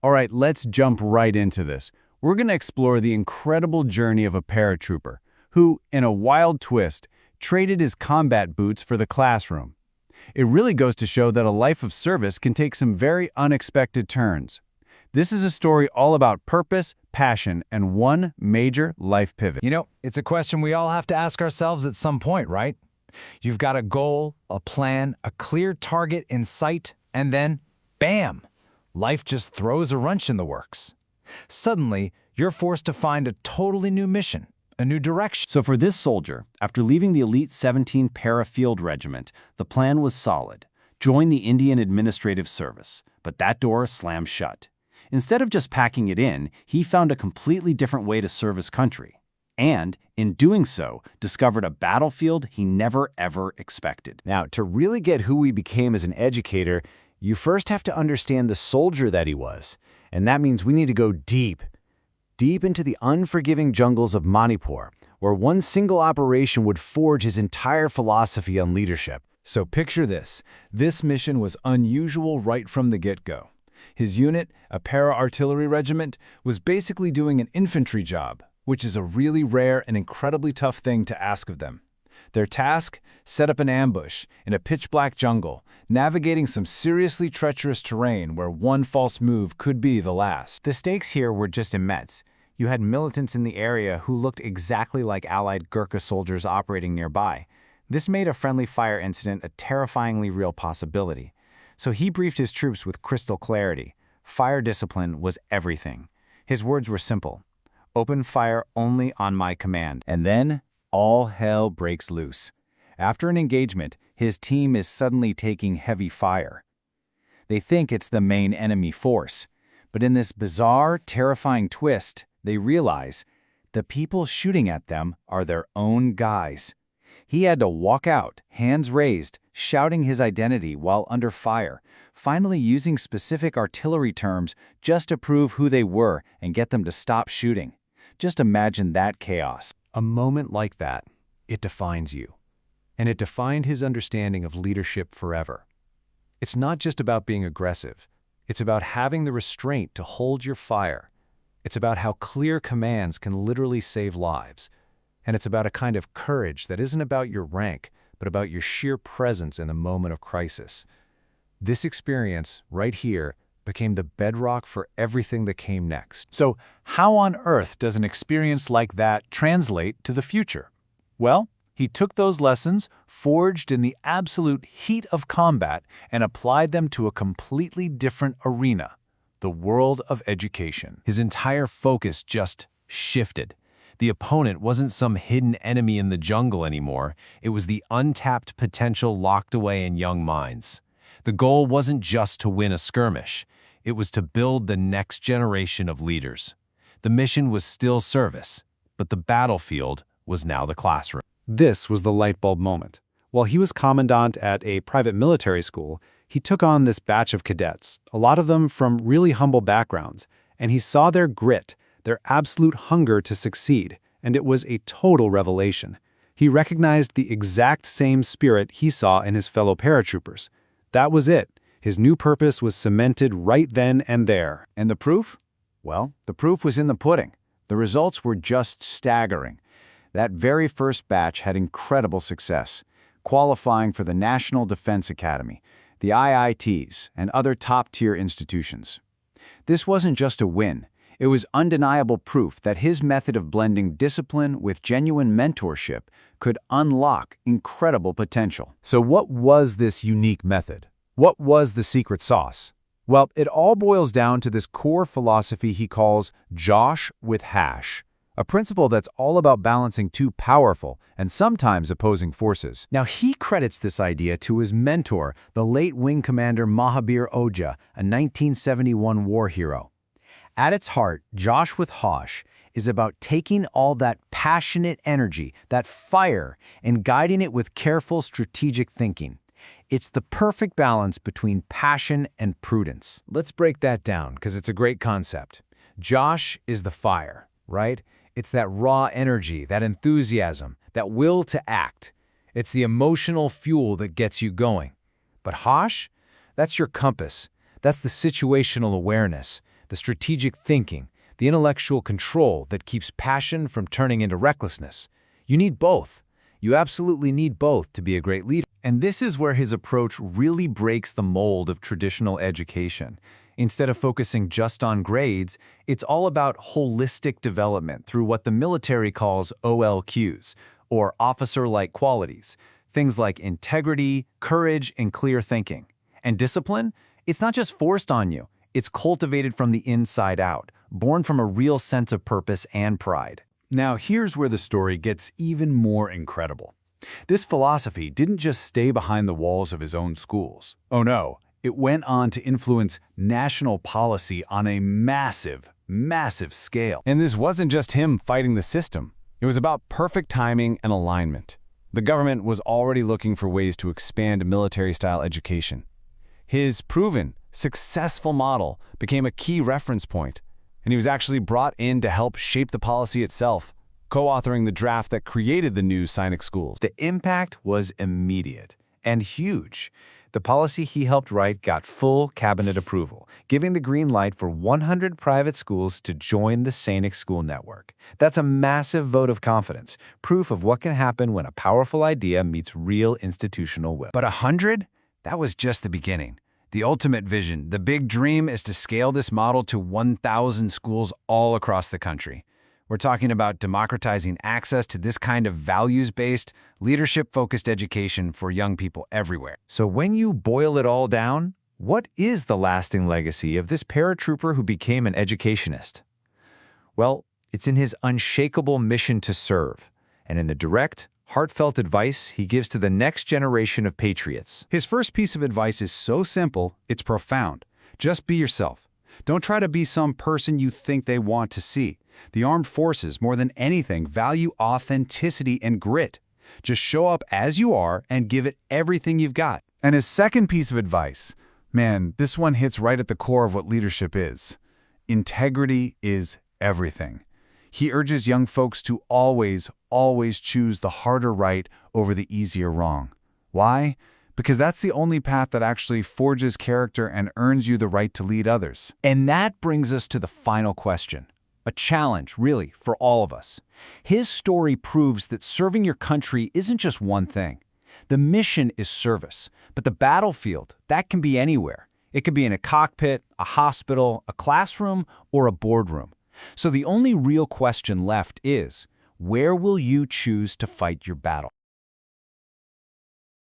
All right, let's jump right into this. We're going to explore the incredible journey of a paratrooper who, in a wild twist, traded his combat boots for the classroom. It really goes to show that a life of service can take some very unexpected turns. This is a story all about purpose, passion, and one major life pivot. It's a question we all have to ask ourselves at some point, right? You've got a goal, a plan, a clear target in sight, and then, bam! Life just throws a wrench in the works. Suddenly, you're forced to find a totally new mission, a new direction. So for this soldier, after leaving the elite 17 Para-Field Regiment, the plan was solid. Join the Indian Administrative Service. But that door slammed shut. Instead of just packing it in, he found a completely different way to serve his country. And, in doing so, discovered a battlefield he never ever expected. Now, to really get who he became as an educator, you first have to understand the soldier that he was. And that means we need to go deep into the unforgiving jungles of Manipur, where one single operation would forge his entire philosophy on leadership. So picture this. This mission was unusual right from the get-go. His unit, a para-artillery regiment, was basically doing an infantry job, which is a really rare and incredibly tough thing to ask of them. Their task? Set up an ambush in a pitch-black jungle, navigating some seriously treacherous terrain where one false move could be the last. The stakes here were just immense. You had militants in the area who looked exactly like Allied Gurkha soldiers operating nearby. This made a friendly fire incident a terrifyingly real possibility. So he briefed his troops with crystal clarity. Fire discipline was everything. His words were simple. Open fire only on my command. And then, all hell breaks loose. After an engagement, his team is suddenly taking heavy fire. They think it's the main enemy force. But in this bizarre, terrifying twist, they realize the people shooting at them are their own guys. He had to walk out, hands raised, shouting his identity while under fire, finally using specific artillery terms just to prove who they were and get them to stop shooting. Just imagine that chaos. A moment like that, it defines you. And it defined his understanding of leadership forever. It's not just about being aggressive. It's about having the restraint to hold your fire. It's about how clear commands can literally save lives. And it's about a kind of courage that isn't about your rank, but about your sheer presence in the moment of crisis. This experience, right here, became the bedrock for everything that came next. So, how on earth does an experience like that translate to the future? Well, he took those lessons, forged in the absolute heat of combat, and applied them to a completely different arena, the world of education. His entire focus just shifted. The opponent wasn't some hidden enemy in the jungle anymore. It was the untapped potential locked away in young minds. The goal wasn't just to win a skirmish. It was to build the next generation of leaders. The mission was still service, but the battlefield was now the classroom. This was the light bulb moment. While he was commandant at a private military school, he took on this batch of cadets, a lot of them from really humble backgrounds, and he saw their grit, their absolute hunger to succeed, and it was a total revelation. He recognized the exact same spirit he saw in his fellow paratroopers. That was it. His new purpose was cemented right then and there. And the proof? Well, the proof was in the pudding. The results were just staggering. That very first batch had incredible success, qualifying for the National Defense Academy, the IITs, and other top-tier institutions. This wasn't just a win. It was undeniable proof that his method of blending discipline with genuine mentorship could unlock incredible potential. So what was this unique method? What was the secret sauce? Well, it all boils down to this core philosophy he calls Josh with Hash, a principle that's all about balancing two powerful and sometimes opposing forces. Now, he credits this idea to his mentor, the late Wing Commander Mahabir Ojha, a 1971 war hero. At its heart, Josh with Hosh is about taking all that passionate energy, that fire, and guiding it with careful strategic thinking. It's the perfect balance between passion and prudence. Let's break that down, because it's a great concept. Josh is the fire, right? It's that raw energy, that enthusiasm, that will to act. It's the emotional fuel that gets you going. But Hosh, that's your compass. That's the situational awareness, the strategic thinking, the intellectual control that keeps passion from turning into recklessness. You need both. You absolutely need both to be a great leader. And this is where his approach really breaks the mold of traditional education. Instead of focusing just on grades, it's all about holistic development through what the military calls OLQs, or officer-like qualities. Things like integrity, courage, and clear thinking. And discipline? It's not just forced on you. It's cultivated from the inside out, born from a real sense of purpose and pride. Now, here's where the story gets even more incredible. This philosophy didn't just stay behind the walls of his own schools. Oh no, it went on to influence national policy on a massive, massive scale. And this wasn't just him fighting the system. It was about perfect timing and alignment. The government was already looking for ways to expand military-style education. His proven, successful model became a key reference point, and he was actually brought in to help shape the policy itself, co-authoring the draft that created the new Sainik schools. The impact was immediate and huge. The policy he helped write got full cabinet approval, giving the green light for 100 private schools to join the Sainik School network. That's a massive vote of confidence, proof of what can happen when a powerful idea meets real institutional will. But 100? That was just the beginning. The ultimate vision, the big dream, is to scale this model to 1,000 schools all across the country. We're talking about democratizing access to this kind of values-based, leadership-focused education for young people everywhere. So when you boil it all down, what is the lasting legacy of this paratrooper who became an educationist? Well, it's in his unshakable mission to serve, and in the direct, heartfelt advice he gives to the next generation of patriots. His first piece of advice is so simple, it's profound. Just be yourself. Don't try to be some person you think they want to see. The armed forces, more than anything, value authenticity and grit. Just show up as you are and give it everything you've got. And his second piece of advice, man, this one hits right at the core of what leadership is. Integrity is everything. He urges young folks to always choose the harder right over the easier wrong. Why? Because that's the only path that actually forges character and earns you the right to lead others. And that brings us to the final question. A challenge, really, for all of us. His story proves that serving your country isn't just one thing. The mission is service, but the battlefield, that can be anywhere. It could be in a cockpit, a hospital, a classroom, or a boardroom. So the only real question left is, where will you choose to fight your battle?